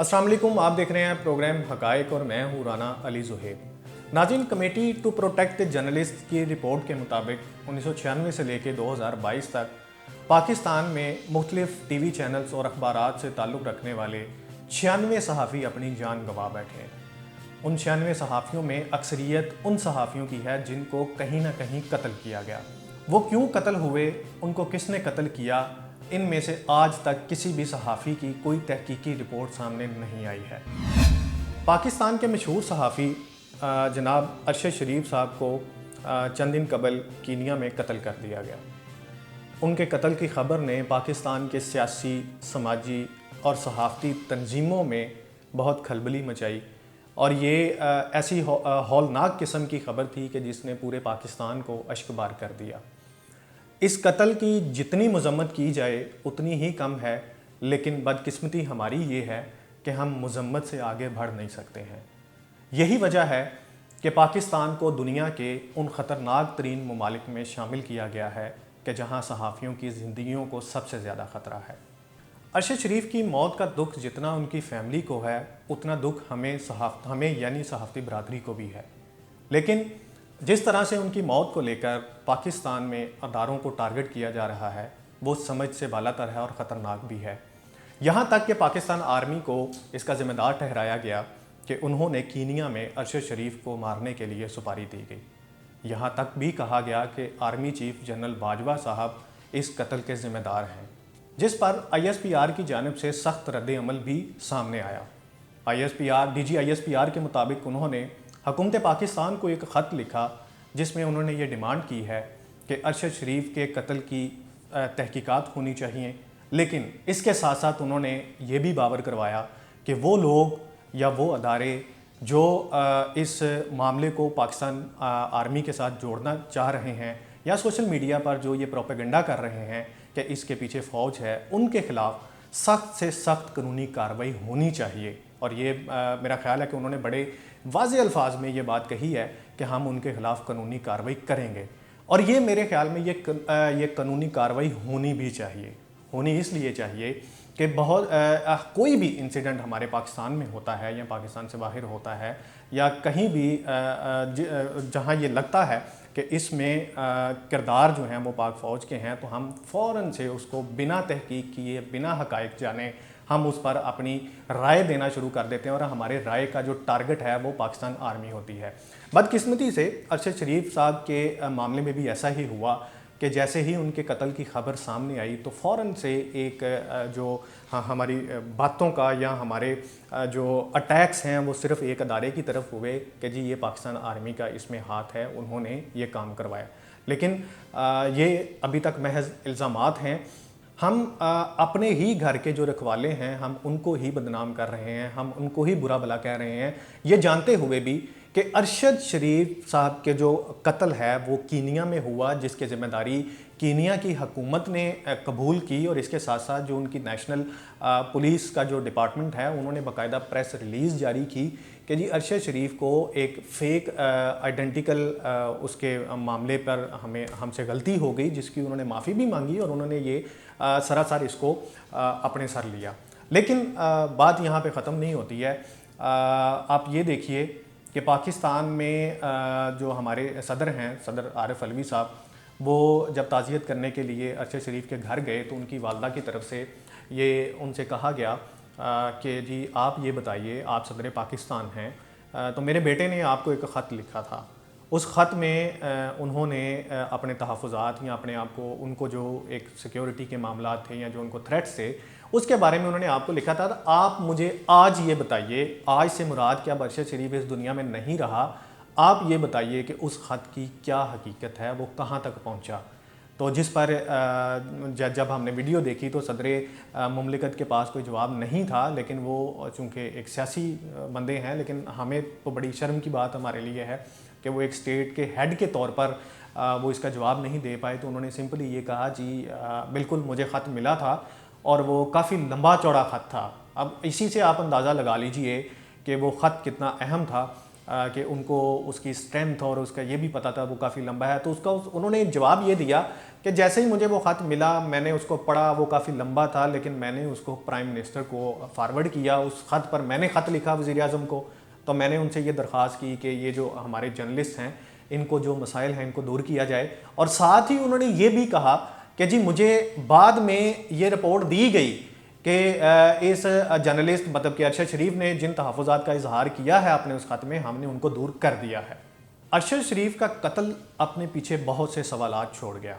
अस्सलाम वालेकुम, आप देख रहे हैं प्रोग्राम हकायक और मैं हूँ राना अली ज़ुहैब। नाज़रीन, कमेटी टू प्रोटेक्ट जर्नलिस्ट की रिपोर्ट के मुताबिक 1996 से लेकर 2022 तक पाकिस्तान में मुख्तलिफ टीवी चैनल्स और अखबारात से ताल्लुक़ रखने वाले 96 सहाफ़ी अपनी जान गंवा बैठे हैं। उन 96 सहाफ़ियों में अक्सरियत उन सहाफ़ियों की है जिनको कहीं ना कहीं कत्ल किया गया। वो क्यों कत्ल हुए, उनको किसने कत्ल किया, इनमें से आज तक किसी भी सहाफ़ी की कोई तहकीकी रिपोर्ट सामने नहीं आई है। पाकिस्तान के मशहूर सहाफ़ी जनाब अरशद शरीफ साहब को चंद दिन कबल कीनिया में कत्ल कर दिया गया। उनके कत्ल की खबर ने पाकिस्तान के सियासी, समाजी और सहाफ़ती तंजीमों में बहुत खलबली मचाई और ये ऐसी हौलनाक किस्म की खबर थी कि जिसने पूरे पाकिस्तान को अश्कबार कर दिया। इस कत्ल की जितनी मजम्मत की जाए उतनी ही कम है, लेकिन बदकिस्मती हमारी ये है कि हम मजम्मत से आगे बढ़ नहीं सकते हैं। यही वजह है कि पाकिस्तान को दुनिया के उन ख़तरनाक तरीन ममालिक में शामिल किया गया है कि जहाँ सहाफ़ियों की ज़िंदगियों को सबसे ज़्यादा ख़तरा है। अरशद शरीफ की मौत का दुख जितना उनकी फ़ैमिली को है, उतना दुख हमें यानी सहाफ़ती बरादरी को भी है। लेकिन जिस तरह से उनकी मौत को लेकर पाकिस्तान में अदारों को टारगेट किया जा रहा है, वो समझ से बालातर है और ख़तरनाक भी है। यहाँ तक कि पाकिस्तान आर्मी को इसका ज़िम्मेदार ठहराया गया कि उन्होंने कीनिया में अरशद शरीफ को मारने के लिए सुपारी दी गई। यहाँ तक भी कहा गया कि आर्मी चीफ जनरल बाजवा साहब इस कत्ल के ज़िम्मेदार हैं, जिस पर ISPR की जानिब से सख्त रद्द अमल भी सामने आया। DG ISPR के मुताबिक उन्होंने हुकूमत पाकिस्तान को एक ख़त लिखा जिसमें उन्होंने ये डिमांड की है कि अरशद शरीफ के कत्ल की तहकीकात होनी चाहिए, लेकिन इसके साथ साथ उन्होंने ये भी बावर करवाया कि वो लोग या वो अदारे जो इस मामले को पाकिस्तान आर्मी के साथ जोड़ना चाह रहे हैं या सोशल मीडिया पर जो ये प्रोपेगेंडा कर रहे हैं कि इसके पीछे फ़ौज है, उनके ख़िलाफ़ सख्त से सख्त कानूनी कार्रवाई होनी चाहिए। और ये मेरा ख्याल है कि उन्होंने बड़े वाज़ेह अल्फाज में ये बात कही है कि हम उनके ख़िलाफ़ कानूनी कार्रवाई करेंगे। और ये मेरे ख्याल में ये कानूनी कार्रवाई होनी भी चाहिए। होनी इसलिए चाहिए कि बहुत कोई भी इंसिडेंट हमारे पाकिस्तान में होता है या पाकिस्तान से बाहर होता है या कहीं भी जहाँ ये लगता है कि इसमें किरदार जो हैं वो पाक फ़ौज के हैं, तो हम फ़ौरन से उसको बिना तहकीक किए, बिना हक़ाइक़ जाने हम उस पर अपनी राय देना शुरू कर देते हैं और हमारे राय का जो टारगेट है वो पाकिस्तान आर्मी होती है। बदकिस्मती से अरशद शरीफ साहब के मामले में भी ऐसा ही हुआ कि जैसे ही उनके कत्ल की खबर सामने आई तो फ़ौरन से एक जो हमारी बातों का या हमारे जो अटैक्स हैं वो सिर्फ़ एक अदारे की तरफ हुए कि जी ये पाकिस्तान आर्मी का इसमें हाथ है, उन्होंने ये काम करवाया। लेकिन ये अभी तक महज इल्ज़ामात हैं। हम अपने ही घर के जो रखवाले हैं हम उनको ही बदनाम कर रहे हैं, हम उनको ही बुरा भला कह रहे हैं, ये जानते हुए भी कि अरशद शरीफ साहब के जो कत्ल है वो कीनिया में हुआ, जिसकी ज़िम्मेदारी कीनिया की हुकूमत ने कबूल की। और इसके साथ साथ जो उनकी नेशनल पुलिस का जो डिपार्टमेंट है उन्होंने बाकायदा प्रेस रिलीज़ जारी की कि जी अरशद शरीफ को एक फ़ेक आइडेंटिकल उसके मामले पर हमसे गलती हो गई, जिसकी उन्होंने माफ़ी भी मांगी और उन्होंने ये सरासर इसको अपने सर लिया। लेकिन बात यहाँ पे ख़त्म नहीं होती है। आप ये देखिए कि पाकिस्तान में जो हमारे सदर हैं, सदर आरिफ अलवी साहब, वो जब ताज़ियत करने के लिए अरशद शरीफ के घर गए तो उनकी वालदा की तरफ से ये उनसे कहा गया कि जी आप ये बताइए, आप सदर पाकिस्तान हैं, तो मेरे बेटे ने आपको एक ख़त लिखा था। उस ख़त में उन्होंने अपने तहफ़्फ़ुज़ात या अपने आप को, उनको जो एक सिक्योरिटी के मामलात थे या जो उनको थ्रेट्स थे उसके बारे में उन्होंने आपको लिखा था। आप मुझे आज ये बताइए, आज से मुराद क्या, अरशद शरीफ इस दुनिया में नहीं रहा, आप ये बताइए कि उस ख़त की क्या हकीकत है, वो कहाँ तक पहुँचा। तो जिस पर जब हमने वीडियो देखी तो सदर मुमलिकत के पास कोई जवाब नहीं था, लेकिन वो चूँकि एक सियासी बंदे हैं, लेकिन हमें तो बड़ी शर्म की बात हमारे लिए है कि वो एक स्टेट के हेड के तौर पर वो इसका जवाब नहीं दे पाए। तो उन्होंने सिंपली ये कहा, जी बिल्कुल मुझे ख़त मिला था और वो काफ़ी लंबा चौड़ा ख़त था। अब इसी से आप अंदाज़ा लगा लीजिए कि वो ख़त कितना अहम था। कि उनको उसकी स्ट्रेंथ और उसका ये भी पता था वो काफ़ी लंबा है। तो उन्होंने जवाब ये दिया कि जैसे ही मुझे वो ख़त मिला, मैंने उसको पढ़ा, वो काफ़ी लंबा था, लेकिन मैंने उसको प्राइम मिनिस्टर को फॉरवर्ड किया। उस ख़त पर मैंने ख़त लिखा वज़ीर आज़म को, तो मैंने उनसे ये दरख्वास्त की कि ये जो हमारे जर्नलिस्ट हैं इनको जो मसाइल हैं इनको दूर किया जाए। और साथ ही उन्होंने ये भी कहा कि जी मुझे बाद में ये रिपोर्ट दी गई कि इस जर्नलिस्ट मतलब कि अरशद शरीफ ने जिन तहफ़्फ़ुज़ात का इजहार किया है आपने उस ख़त में, हमने उनको दूर कर दिया है। अरशद शरीफ का कत्ल अपने पीछे बहुत से सवालात छोड़ गया।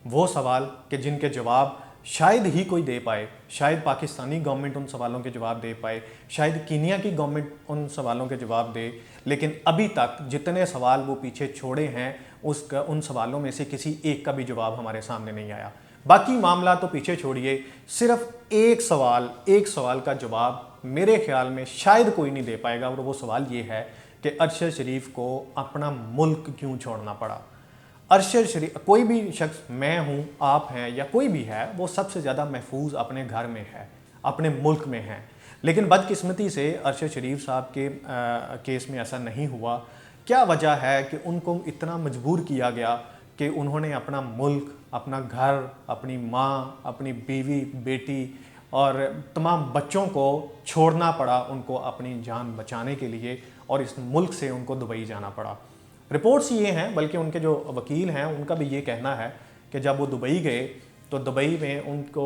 वो सवाल कि जिनके जवाब शायद ही कोई दे पाए, शायद पाकिस्तानी गवर्नमेंट उन सवालों के जवाब दे पाए, शायद कीनिया की गवर्नमेंट उन सवालों के जवाब दे, लेकिन अभी तक जितने सवाल वो पीछे छोड़े हैं उन सवालों में से किसी एक का भी जवाब हमारे सामने नहीं आया। बाकी मामला तो पीछे छोड़िए, सिर्फ एक सवाल का जवाब मेरे ख्याल में शायद कोई नहीं दे पाएगा, और वो सवाल ये है कि अरशद शरीफ को अपना मुल्क क्यों छोड़ना पड़ा। अरशद शरीफ, कोई भी शख्स, मैं हूँ, आप हैं या कोई भी है, वो सबसे ज़्यादा महफूज अपने घर में है, अपने मुल्क में है। लेकिन बदकिस्मती से अरशद शरीफ साहब के केस में ऐसा नहीं हुआ। क्या वजह है कि उनको इतना मजबूर किया गया कि उन्होंने अपना मुल्क, अपना घर, अपनी माँ, अपनी बीवी, बेटी और तमाम बच्चों को छोड़ना पड़ा उनको अपनी जान बचाने के लिए, और इस मुल्क से उनको दुबई जाना पड़ा। रिपोर्ट्स ये हैं, बल्कि उनके जो वकील हैं उनका भी ये कहना है कि जब वो दुबई गए तो दुबई में उनको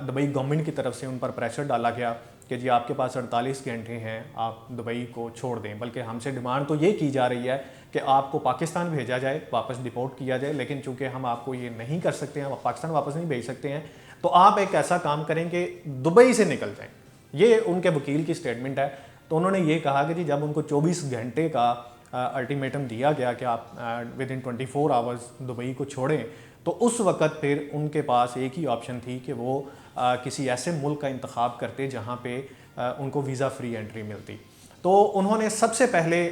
दुबई गवर्नमेंट की तरफ से उन पर प्रेशर डाला गया कि जी आपके पास 48 घंटे हैं, आप दुबई को छोड़ दें। बल्कि हमसे डिमांड तो ये की जा रही है कि आपको पाकिस्तान भेजा जाए, वापस डिपोर्ट किया जाए, लेकिन चूंकि हम आपको ये नहीं कर सकते हैं, पाकिस्तान वापस नहीं भेज सकते हैं, तो आप एक ऐसा काम करें कि दुबई से निकल जाएँ। ये उनके वकील की स्टेटमेंट है। तो उन्होंने ये कहा कि जी जब उनको 24 घंटे का अल्टीमेटम दिया गया कि आप विद इन 24 आवर्स दुबई को छोड़ें, तो उस वक़्त फिर उनके पास एक ही ऑप्शन थी कि वो किसी ऐसे मुल्क का इंतखाब करते जहाँ पे उनको वीज़ा फ्री एंट्री मिलती। तो उन्होंने सबसे पहले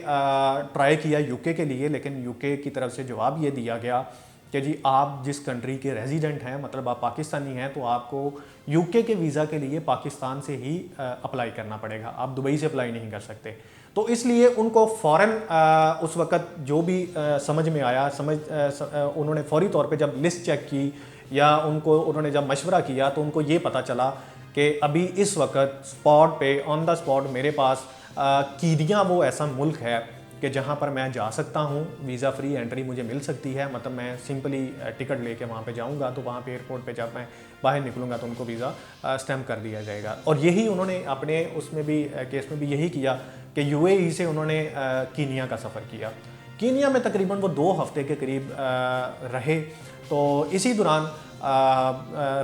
ट्राई किया यूके के लिए, लेकिन यूके की तरफ से जवाब ये दिया गया कि जी आप जिस कंट्री के रेजिडेंट हैं, मतलब आप पाकिस्तानी हैं, तो आपको यूके के वीज़ा के लिए पाकिस्तान से ही अप्लाई करना पड़ेगा, आप दुबई से अप्लाई नहीं कर सकते। तो इसलिए उनको फ़ौरन उस वक़्त जो भी समझ में आया, उन्होंने फ़ौरी तौर पे जब लिस्ट चेक की या उन्होंने जब मशवरा किया, तो उनको ये पता चला कि अभी इस वक्त स्पॉट पे, ऑन द स्पॉट मेरे पास कीनिया वो ऐसा मुल्क है कि जहाँ पर मैं जा सकता हूँ, वीज़ा फ्री एंट्री मुझे मिल सकती है। मतलब मैं सिंपली टिकट लेके वहाँ पे जाऊँगा, तो वहाँ पे एयरपोर्ट पे जब मैं बाहर निकलूँगा तो उनको वीज़ा स्टैम्प कर दिया जाएगा। और यही उन्होंने अपने उसमें भी केस में भी यही किया कि यूएई से उन्होंने कीनिया का सफ़र किया। कीनिया में तकरीबन वो 2 हफ्ते के करीब रहे। तो इसी दौरान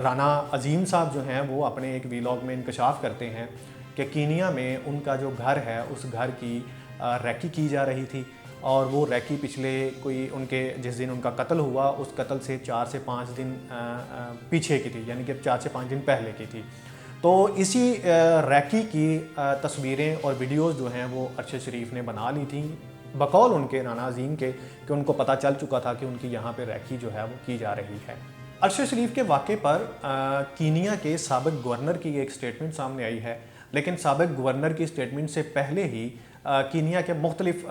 राना अजीम साहब जो हैं वो अपने एक वीलॉग में इंकशाफ करते हैं कि कीनिया में उनका जो घर है उस घर की रैकी की जा रही थी, और वो रैकी पिछले कोई उनके जिस दिन उनका कत्ल हुआ उस कत्ल से 4 से 5 दिन पीछे की थी, यानी कि 4 से 5 दिन पहले की थी। तो इसी रैकी की तस्वीरें और वीडियोस जो हैं वो अरशद शरीफ ने बना ली थी, बकौल उनके राना अजीम के, कि उनको पता चल चुका था कि उनकी यहाँ पे रैकी जो है वो की जा रही है। अरशद शरीफ के वाक़े पर कीनिया के साबिक़ गवर्नर की एक स्टेटमेंट सामने आई है, लेकिन साबिक़ गवर्नर की स्टेटमेंट से पहले ही कीनिया के मुख्तलिफ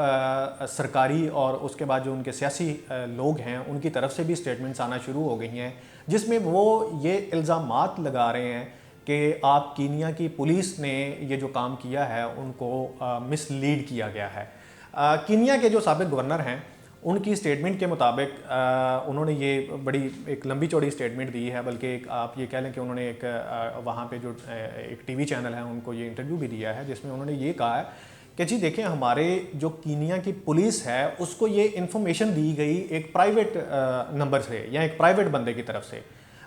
सरकारी और उसके बाद जो उनके सियासी लोग हैं उनकी तरफ से भी स्टेटमेंट्स आना शुरू हो गई हैं, जिसमें वो ये इल्ज़ामात लगा रहे हैं कि आप कीनिया की पुलिस ने ये जो काम किया है उनको मिसलीड किया गया है। कीनिया के जो साबिक़ गवर्नर हैं उनकी स्टेटमेंट के मुताबिक उन्होंने ये बड़ी एक लंबी चौड़ी स्टेटमेंट दी है, बल्कि एक आप ये कह लें कि उन्होंने एक वहाँ पे जो एक टीवी चैनल है उनको ये इंटरव्यू भी दिया है, जिसमें उन्होंने ये कहा है कि जी देखें, हमारे जो कीनिया की पुलिस है उसको ये इन्फॉर्मेशन दी गई एक प्राइवेट नंबर से या एक प्राइवेट बंदे की तरफ से,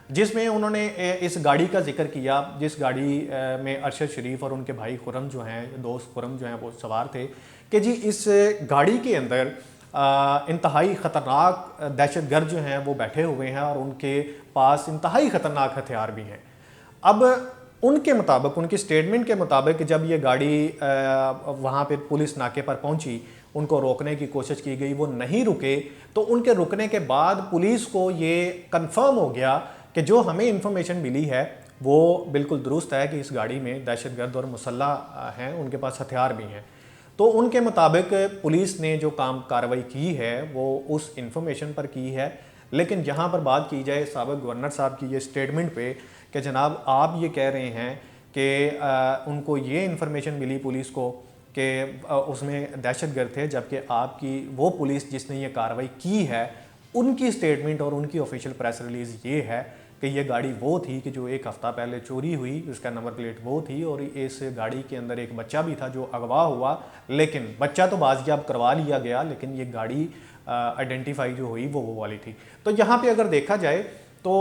जिसमें उन्होंने इस गाड़ी का जिक्र किया जिस गाड़ी में अरशद शरीफ और उनके भाई खुरम जो हैं, दोस्त खुरम जो हैं, वो सवार थे, कि जी इस गाड़ी के अंदर इंतहाई ख़तरनाक दहशतगर्द जो हैं वो बैठे हुए हैं और उनके पास इंतहाई ख़तरनाक हथियार भी हैं। अब उनके मुताबिक, उनकी स्टेटमेंट के मुताबिक, जब ये गाड़ी वहाँ पे पुलिस नाके पर पहुँची, उनको रोकने की कोशिश की गई, वो नहीं रुके, तो उनके रुकने के बाद पुलिस को ये कंफर्म हो गया कि जो हमें इंफॉर्मेशन मिली है वो बिल्कुल दुरुस्त है कि इस गाड़ी में दहशतगर्द और मुसल्लह हैं, उनके पास हथियार भी हैं। तो उनके मुताबिक पुलिस ने जो कार्रवाई की है वो उस इंफॉर्मेशन पर की है। लेकिन यहाँ पर बात की जाए साबिक़ गवर्नर साहब की ये स्टेटमेंट पे कि जनाब आप ये कह रहे हैं कि उनको ये इन्फॉर्मेशन मिली पुलिस को कि उसमें दहशतगर्द थे, जबकि आपकी वो पुलिस जिसने ये कार्रवाई की है उनकी स्टेटमेंट और उनकी ऑफिशियल प्रेस रिलीज़ ये है कि ये गाड़ी वो थी कि जो एक हफ़्ता पहले चोरी हुई, उसका नंबर प्लेट वो थी और इस गाड़ी के अंदर एक बच्चा भी था जो अगवा हुआ, लेकिन बच्चा तो बाजियाब करवा लिया गया, लेकिन ये गाड़ी आइडेंटिफाई जो हुई वो वाली थी। तो यहाँ पे अगर देखा जाए तो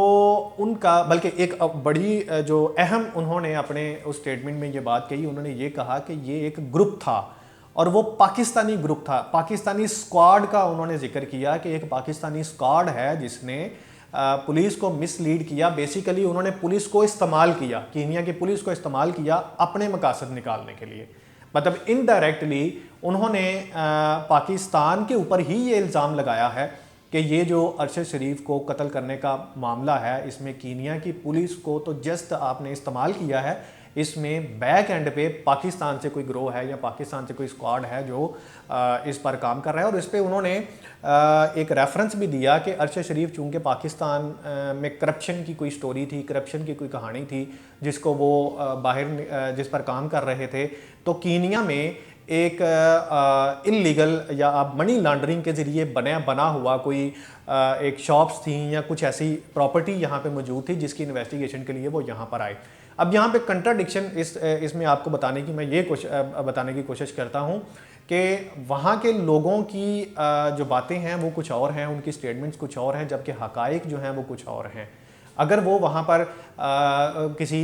उनका बल्कि एक बड़ी जो अहम उन्होंने अपने उस स्टेटमेंट में ये बात कही, उन्होंने ये कहा कि ये एक ग्रुप था और वो पाकिस्तानी ग्रुप था, पाकिस्तानी स्क्वाड का उन्होंने जिक्र किया कि एक पाकिस्तानी स्क्वाड है जिसने पुलिस को मिसलीड किया। बेसिकली उन्होंने पुलिस को इस्तेमाल किया, कीनिया की पुलिस को इस्तेमाल किया अपने मकासद निकालने के लिए। मतलब इनडायरेक्टली उन्होंने पाकिस्तान के ऊपर ही ये इल्ज़ाम लगाया है कि ये जो अरशद शरीफ को कत्ल करने का मामला है, इसमें कीनिया की पुलिस को तो जस्ट आपने इस्तेमाल किया है, इसमें बैक एंड पे पाकिस्तान से कोई ग्रोह है या पाकिस्तान से कोई स्क्वाड है जो इस पर काम कर रहा है। और इस पर उन्होंने एक रेफरेंस भी दिया कि अरशद शरीफ चूँकि पाकिस्तान में करप्शन की कोई स्टोरी थी, करप्शन की कोई कहानी थी जिसको वो बाहर जिस पर काम कर रहे थे, तो कीनिया में एक इलीगल या आप मनी लॉन्ड्रिंग के ज़रिए बना हुआ कोई एक शॉप्स थी या कुछ ऐसी प्रॉपर्टी यहाँ पे मौजूद थी जिसकी इन्वेस्टिगेशन के लिए वो यहाँ पर आए। अब यहाँ पे कंट्राडिक्शन इसमें आपको बताने की मैं ये बताने की कोशिश करता हूँ कि वहाँ के लोगों की जो बातें हैं वो कुछ और हैं, उनकी स्टेटमेंट्स कुछ और हैं, जबकि हकाइक जो हैं वो कुछ और हैं। अगर वो वहाँ पर किसी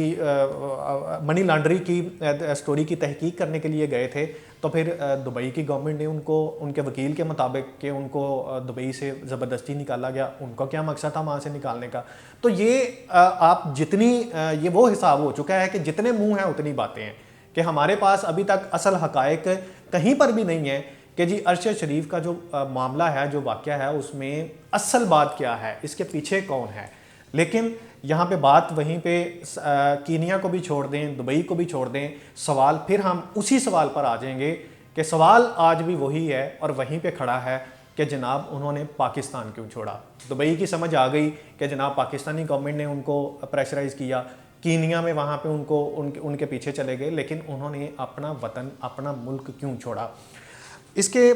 मनी लॉन्ड्री की स्टोरी की तहकीक करने के लिए गए थे तो फिर दुबई की गवर्नमेंट ने उनको उनके वकील के मुताबिक कि उनको दुबई से ज़बरदस्ती निकाला गया, उनका क्या मकसद था वहाँ से निकालने का। तो ये आप जितनी ये वो हिसाब हो चुका है कि जितने मुंह हैं उतनी बातें हैं, कि हमारे पास अभी तक असल हकायक कहीं पर भी नहीं है कि जी अरशद शरीफ का जो मामला है, जो वाक़या है, उसमें असल बात क्या है, इसके पीछे कौन है। लेकिन यहाँ पे बात वहीं पे कीनिया को भी छोड़ दें, दुबई को भी छोड़ दें, सवाल फिर हम उसी सवाल पर आ जाएंगे कि सवाल आज भी वही है और वहीं पे खड़ा है कि जनाब उन्होंने पाकिस्तान क्यों छोड़ा। दुबई की समझ आ गई कि जनाब पाकिस्तानी गवर्नमेंट ने उनको प्रेशराइज़ किया, कीनिया में वहाँ पे उनके पीछे चले गए, लेकिन उन्होंने अपना वतन, अपना मुल्क क्यों छोड़ा। इसके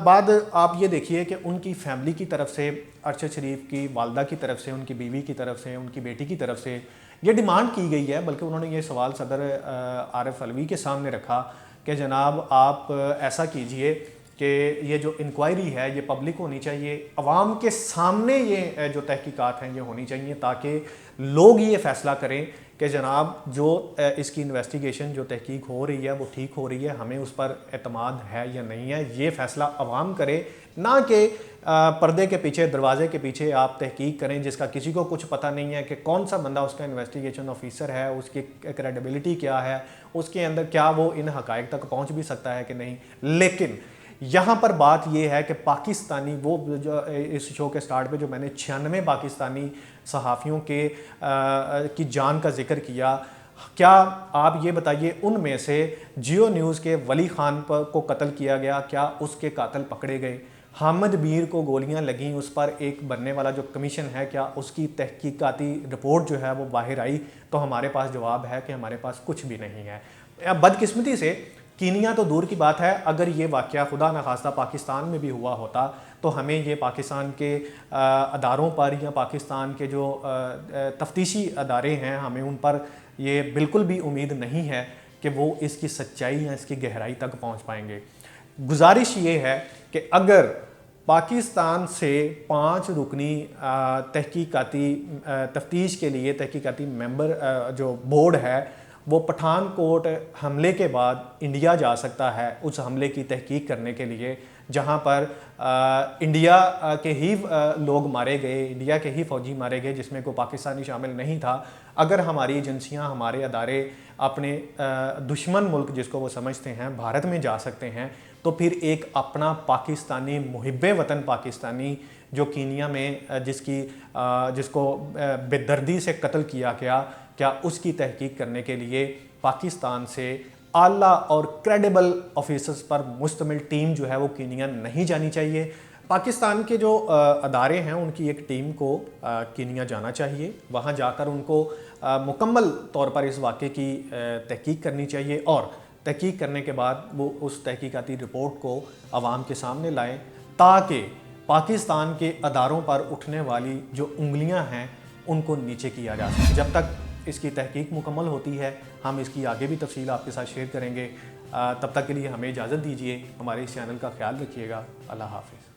बाद आप ये देखिए कि उनकी फैमिली की तरफ से, अरशद शरीफ की वालदा की तरफ से, उनकी बीवी की तरफ से, उनकी बेटी की तरफ से ये डिमांड की गई है, बल्कि उन्होंने ये सवाल सदर आरिफ अलवी के सामने रखा कि जनाब आप ऐसा कीजिए कि ये जो इंक्वायरी है ये पब्लिक होनी चाहिए, अवाम के सामने ये जो तहकीकात हैं ये होनी चाहिए, ताकि लोग ये फ़ैसला करें कि जनाब जो इसकी इन्वेस्टिगेशन जो तहकीक हो रही है वो ठीक हो रही है, हमें उस पर एतमाद है या नहीं है, ये फ़ैसला अवाम करे, ना कि पर्दे के पीछे, दरवाजे के पीछे आप तहकीक करें जिसका किसी को कुछ पता नहीं है कि कौन सा बंदा उसका इन्वेस्टिगेशन ऑफिसर है, उसकी क्रेडिबिलिटी क्या है, उसके अंदर क्या वो इन हकायक तक पहुँच भी सकता है कि नहीं। लेकिन यहाँ पर बात यह है कि पाकिस्तानी, वो जो इस शो के स्टार्ट पे जो मैंने 96 पाकिस्तानी सहाफ़ियों की जान का जिक्र किया, क्या आप ये बताइए उनमें से जियो न्यूज़ के वली खान को कत्ल किया गया, क्या उसके कातिल पकड़े गए? हामिद मीर को गोलियां लगीं, उस पर एक बनने वाला जो कमीशन है, क्या उसकी तहकीकाती रिपोर्ट जो है वो बाहर आई? तो हमारे पास जवाब है कि हमारे पास कुछ भी नहीं है। बदकिस्मती से कीनिया तो दूर की बात है, अगर ये वाक़या खुदा न खास्ता पाकिस्तान में भी हुआ होता तो हमें ये पाकिस्तान के अदारों पर या पाकिस्तान के जो तफ्तीशी अदारे हैं, हमें उन पर ये बिल्कुल भी उम्मीद नहीं है कि वो इसकी सच्चाई या इसकी गहराई तक पहुंच पाएंगे। गुजारिश ये है कि अगर पाकिस्तान से 5 रुकनी तहकीकाती तफ्तीश के लिए तहकीकाती मेंबर जो बोर्ड है वो पठानकोट हमले के बाद इंडिया जा सकता है उस हमले की तहकीक करने के लिए, जहां पर इंडिया के ही लोग मारे गए, इंडिया के ही फ़ौजी मारे गए, जिसमें कोई पाकिस्तानी शामिल नहीं था। अगर हमारी एजेंसियां, हमारे अदारे अपने दुश्मन मुल्क जिसको वो समझते हैं भारत में जा सकते हैं, तो फिर एक अपना पाकिस्तानी मुहिब्बे वतन पाकिस्तानी जो कीनिया में जिसको बेदर्दी से कत्ल किया गया, क्या उसकी तहकीक करने के लिए पाकिस्तान से आला और क्रेडिबल ऑफिसर्स पर मुश्तमिल टीम जो है वो कीनिया नहीं जानी चाहिए। पाकिस्तान के जो अदारे हैं उनकी एक टीम को कीनिया जाना चाहिए, वहाँ जाकर उनको मुकम्मल तौर पर इस वाक़े की तहकीक करनी चाहिए और तहकीक करने के बाद वो उस तहकीकाती रिपोर्ट को आवाम के सामने लाएं, ताकि पाकिस्तान के अदारों पर उठने वाली जो उंगलियां हैं उनको नीचे किया जा सके। जब तक इसकी तहकीक मुकम्मल होती है हम इसकी आगे भी तफसील आपके साथ शेयर करेंगे। तब तक के लिए हमें इजाज़त दीजिए। हमारे इस चैनल का ख्याल रखिएगा। अल्लाह हाफ़िज़।